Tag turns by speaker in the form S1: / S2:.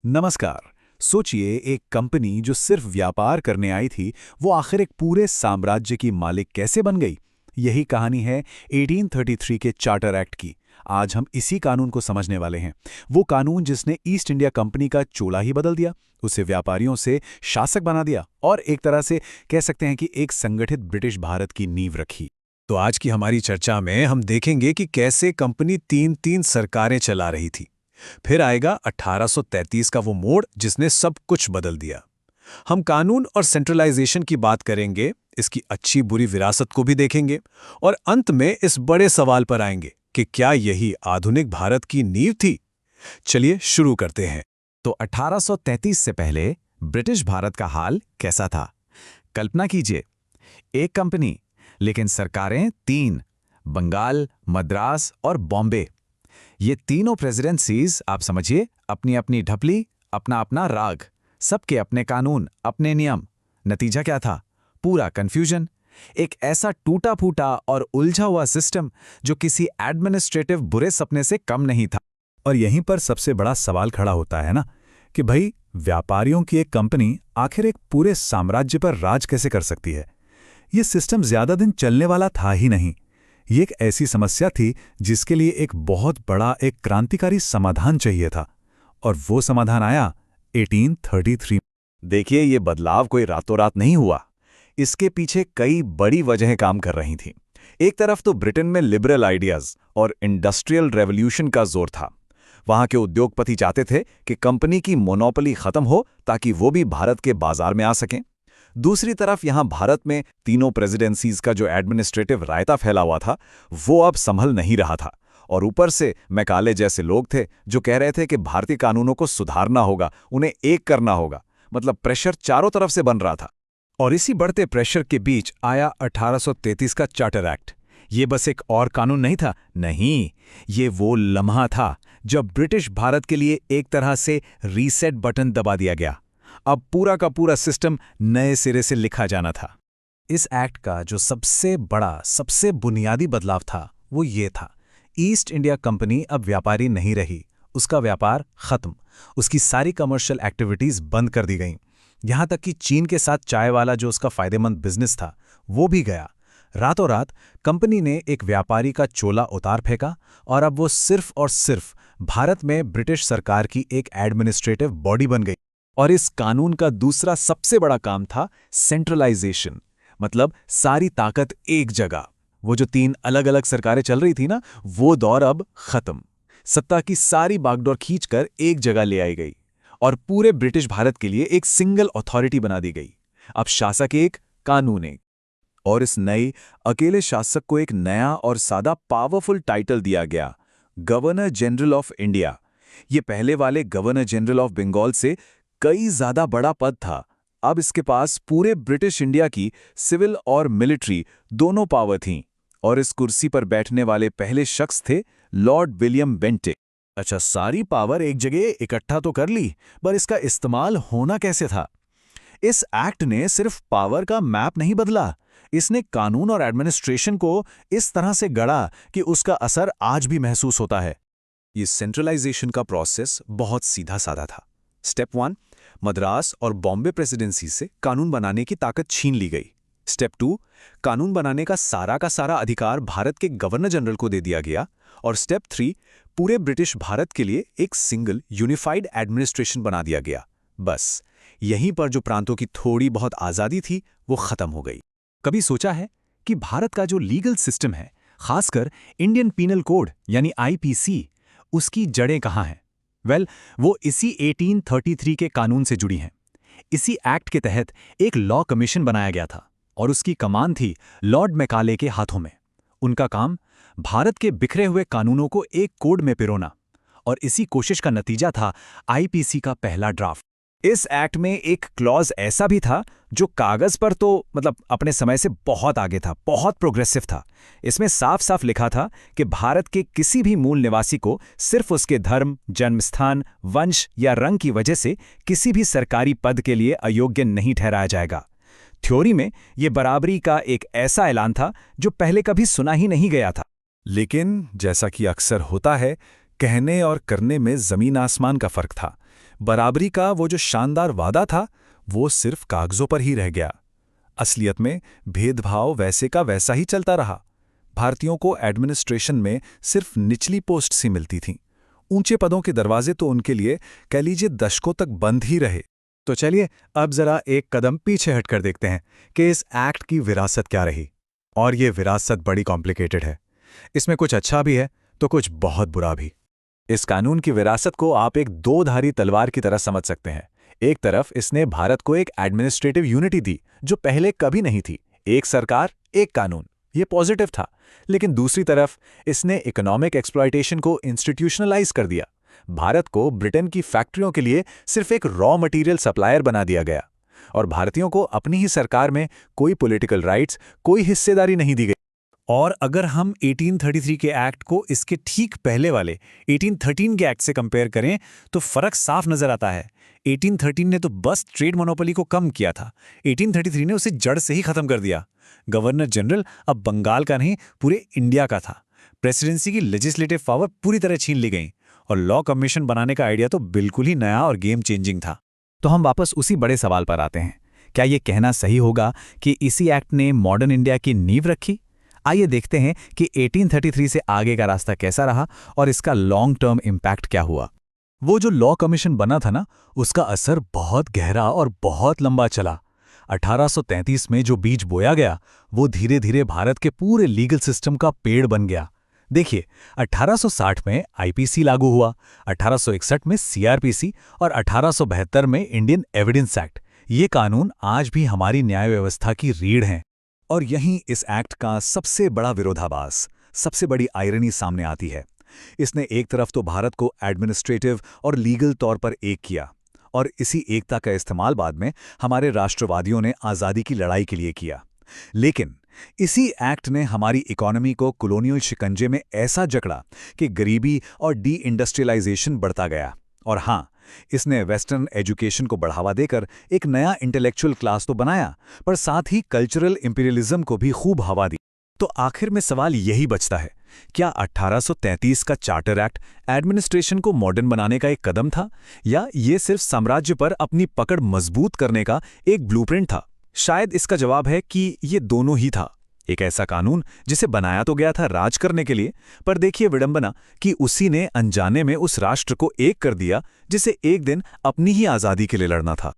S1: नमस्कार। सोचिए, एक कंपनी जो सिर्फ व्यापार करने आई थी, वो आखिर एक पूरे साम्राज्य की मालिक कैसे बन गई। यही कहानी है 1833 के चार्टर एक्ट की। आज हम इसी कानून को समझने वाले हैं। वो कानून जिसने ईस्ट इंडिया कंपनी का चोला ही बदल दिया, उसे व्यापारियों से शासक बना दिया और एक तरह से कह सकते हैं कि एक संगठित ब्रिटिश भारत की नींव रखी।
S2: तो आज की हमारी चर्चा में हम देखेंगे कि कैसे कंपनी तीन तीन सरकारें चला रही थी। फिर आएगा 1833 का वो मोड़ जिसने सब कुछ बदल दिया। हम कानून और सेंट्रलाइजेशन की बात करेंगे, इसकी अच्छी बुरी विरासत को भी देखेंगे और अंत में इस बड़े सवाल पर आएंगे कि क्या यही आधुनिक भारत की नींव थी। चलिए शुरू करते हैं।
S3: तो 1833 से पहले ब्रिटिश भारत का हाल कैसा था? कल्पना कीजिए, एक कंपनी, लेकिन सरकारें तीन: बंगाल, मद्रास और बॉम्बे। ये तीनों प्रेसिडेंसीज, आप समझिए, अपनी अपनी ढपली, अपना अपना राग, सबके अपने कानून, अपने नियम। नतीजा क्या था? पूरा कंफ्यूजन। एक ऐसा टूटा फूटा और उलझा हुआ सिस्टम जो किसी एडमिनिस्ट्रेटिव बुरे सपने से कम नहीं था।
S1: और यहीं पर सबसे बड़ा सवाल खड़ा होता है ना, कि भाई, व्यापारियों की एक कंपनी आखिर एक पूरे साम्राज्य पर राज कैसे कर सकती है। ये सिस्टम ज्यादा दिन चलने वाला था ही नहीं। ये एक ऐसी समस्या थी जिसके लिए एक बहुत बड़ा, एक क्रांतिकारी समाधान चाहिए था। और वो समाधान आया 1833।
S4: देखिए, ये बदलाव कोई रातों रात नहीं हुआ। इसके पीछे कई बड़ी वजहें काम कर रही थीं। एक तरफ तो ब्रिटेन में लिबरल आइडियाज और इंडस्ट्रियल रेवोल्यूशन का जोर था। वहां के उद्योगपति चाहते थे कि कंपनी की मोनोपोली खत्म हो ताकि वो भी भारत के बाजार में आ सकें। दूसरी तरफ यहां भारत में तीनों प्रेसिडेंसीज का जो एडमिनिस्ट्रेटिव रायता फैला हुआ था, वो अब संभल नहीं रहा था। और ऊपर से मैकाले जैसे लोग थे जो कह रहे थे कि भारतीय कानूनों को सुधारना होगा, उन्हें एक करना होगा। मतलब प्रेशर चारों तरफ से बन रहा था।
S2: और इसी बढ़ते प्रेशर के बीच आया 1833 का चार्टर एक्ट। ये बस एक और कानून नहीं था, नहीं, ये वो लम्हा था जब ब्रिटिश भारत के लिए एक तरह से रीसेट बटन दबा दिया गया। अब पूरा का पूरा सिस्टम नए सिरे से लिखा जाना था।
S3: इस एक्ट का जो सबसे बड़ा, सबसे बुनियादी बदलाव था, वो ये था: ईस्ट इंडिया कंपनी अब व्यापारी नहीं रही। उसका व्यापार खत्म। उसकी सारी कमर्शियल एक्टिविटीज बंद कर दी गईं। यहां तक कि चीन के साथ चाय वाला जो उसका फायदेमंद बिजनेस था, वो भी गया। रातों रात कंपनी ने एक व्यापारी का चोला उतार फेंका और अब वो सिर्फ और सिर्फ भारत में ब्रिटिश सरकार की एक एडमिनिस्ट्रेटिव बॉडी बन गई।
S4: और इस कानून का दूसरा सबसे बड़ा काम था सेंट्रलाइजेशन। मतलब सारी ताकत एक जगह। वो जो तीन अलग अलग सरकारें चल रही थी ना, वो दौर अब खत्म। सत्ता की सारी बागडोर खींचकर एक जगह ले आई गई और पूरे ब्रिटिश भारत के लिए एक सिंगल अथॉरिटी बना दी गई। अब शासक एक, कानून एक। और इस नई अकेले शासक को एक नया और सादा पावरफुल टाइटल दिया गया, गवर्नर जनरल ऑफ इंडिया। ये पहले वाले गवर्नर जनरल ऑफ बंगाल से कई ज्यादा बड़ा पद था। अब इसके पास पूरे ब्रिटिश इंडिया की सिविल और मिलिट्री दोनों पावर थीं। और इस कुर्सी पर बैठने वाले पहले शख्स थे लॉर्ड विलियम बेंटिक।
S3: अच्छा, सारी पावर एक जगह इकट्ठा तो कर ली, पर इसका इस्तेमाल होना कैसे था? इस एक्ट ने सिर्फ पावर का मैप नहीं बदला, इसने कानून और एडमिनिस्ट्रेशन को इस तरह से गढ़ा कि उसका असर आज भी महसूस होता है।
S4: ये सेंट्रलाइजेशन का प्रोसेस बहुत सीधा साधा था। स्टेप 1, मद्रास और बॉम्बे प्रेसिडेंसी से कानून बनाने की ताकत छीन ली गई। स्टेप 2, कानून बनाने का सारा अधिकार भारत के गवर्नर जनरल को दे दिया गया। और स्टेप 3, पूरे ब्रिटिश भारत के लिए एक सिंगल यूनिफाइड एडमिनिस्ट्रेशन बना दिया गया। बस यहीं पर जो प्रांतों की थोड़ी बहुत आज़ादी थी, वो खत्म हो गई।
S3: कभी सोचा है कि भारत का जो लीगल सिस्टम है, खासकर इंडियन पीनल कोड यानी आईपीसी, उसकी जड़ें कहाँ हैं? वो इसी 1833 के कानून से जुड़ी हैं। इसी एक्ट के तहत एक लॉ कमीशन बनाया गया था और उसकी कमान थी लॉर्ड मैकाले के हाथों में। उनका काम भारत के बिखरे हुए कानूनों को एक कोड में पिरोना, और इसी कोशिश का नतीजा था आईपीसी का पहला ड्राफ्ट।
S4: इस एक्ट में एक क्लॉज ऐसा भी था जो कागज पर तो अपने समय से बहुत आगे था, बहुत प्रोग्रेसिव था। इसमें साफ साफ लिखा था कि भारत के किसी भी मूल निवासी को सिर्फ उसके धर्म, जन्मस्थान, वंश या रंग की वजह से किसी भी सरकारी पद के लिए अयोग्य नहीं ठहराया जाएगा। थ्योरी में यह बराबरी का एक ऐसा ऐलान था जो पहले कभी सुना ही नहीं गया था।
S1: लेकिन जैसा कि अक्सर होता है, कहने और करने में जमीन आसमान का फर्क था। बराबरी का वो जो शानदार वादा था वो सिर्फ कागजों पर ही रह गया। असलियत में भेदभाव वैसे का वैसा ही चलता रहा। भारतीयों को एडमिनिस्ट्रेशन में सिर्फ निचली पोस्ट ही मिलती थीं। ऊंचे पदों के दरवाजे तो उनके लिए कह लीजिए दशकों तक बंद ही रहे।
S2: तो चलिए अब जरा एक कदम पीछे हटकर देखते हैं कि इस एक्ट की विरासत क्या रही। और ये विरासत बड़ी कॉम्प्लिकेटेड है। इसमें कुछ अच्छा भी है तो कुछ बहुत बुरा भी।
S4: इस कानून की विरासत को आप एक दो-धारी तलवार की तरह समझ सकते हैं। एक तरफ इसने भारत को एक एडमिनिस्ट्रेटिव यूनिटी दी जो पहले कभी नहीं थी। एक सरकार, एक कानून, ये पॉजिटिव था। लेकिन दूसरी तरफ इसने इकोनॉमिक एक्सप्लॉयटेशन को इंस्टीट्यूशनलाइज कर दिया। भारत को ब्रिटेन की फैक्ट्रियों के लिए सिर्फ एक रॉ मटेरियल सप्लायर बना दिया गया और भारतीयों को अपनी ही सरकार में कोई पॉलिटिकल राइट्स, कोई हिस्सेदारी नहीं दी गई। और अगर हम 1833 के एक्ट को इसके ठीक पहले वाले 1813 के एक्ट से कंपेयर करें तो फर्क साफ नजर आता है। 1813 ने तो बस ट्रेड मोनोपोली को कम किया था, 1833 ने उसे जड़ से ही खत्म कर दिया। गवर्नर जनरल अब बंगाल का नहीं, पूरे इंडिया का था। प्रेसिडेंसी की लेजिस्लेटिव पावर पूरी तरह छीन ली गई और लॉ कमीशन बनाने का आइडिया तो बिल्कुल ही नया और गेम चेंजिंग था।
S3: तो हम वापस उसी बड़े सवाल पर आते हैं, क्या ये कहना सही होगा कि इसी एक्ट ने मॉडर्न इंडिया की नींव रखी? आइए देखते हैं कि 1833 से आगे का रास्ता कैसा रहा और इसका लॉन्ग टर्म इम्पैक्ट क्या हुआ।
S4: वो जो लॉ कमीशन बना था ना, उसका असर बहुत गहरा और बहुत लंबा चला। 1833 में जो बीज बोया गया वो धीरे धीरे भारत के पूरे लीगल सिस्टम का पेड़ बन गया। देखिए, 1860 में आईपीसी लागू हुआ, 1861 में सीआरपीसी और 1872 में इंडियन एविडेंस एक्ट। ये कानून आज भी हमारी न्याय व्यवस्था की रीढ़ हैं।
S1: और यहीं इस एक्ट का सबसे बड़ा विरोधाभास, सबसे बड़ी आयरनी सामने आती है। इसने एक तरफ तो भारत को एडमिनिस्ट्रेटिव और लीगल तौर पर एक किया और इसी एकता का इस्तेमाल बाद में हमारे राष्ट्रवादियों ने आज़ादी की लड़ाई के लिए किया। लेकिन इसी एक्ट ने हमारी इकोनॉमी को कॉलोनियल शिकंजे में ऐसा जकड़ा कि गरीबी और डी इंडस्ट्रियलाइजेशन बढ़ता गया। और हाँ, इसने वेस्टर्न एजुकेशन को बढ़ावा देकर एक नया इंटेलेक्चुअल क्लास तो बनाया, पर साथ ही कल्चरल इंपीरियलिज्म को भी खूब हवा दी। तो आखिर में सवाल यही बचता है, क्या 1833 का चार्टर एक्ट एडमिनिस्ट्रेशन को मॉडर्न बनाने का एक कदम था या ये सिर्फ साम्राज्य पर अपनी पकड़ मजबूत करने का एक ब्लूप्रिंट था? शायद इसका जवाब है कि ये दोनों ही था। एक ऐसा कानून जिसे बनाया तो गया था राज करने के लिए, पर देखिए विडंबना कि उसी ने अनजाने में उस राष्ट्र को एक कर दिया जिसे एक दिन अपनी ही आज़ादी के लिए लड़ना था।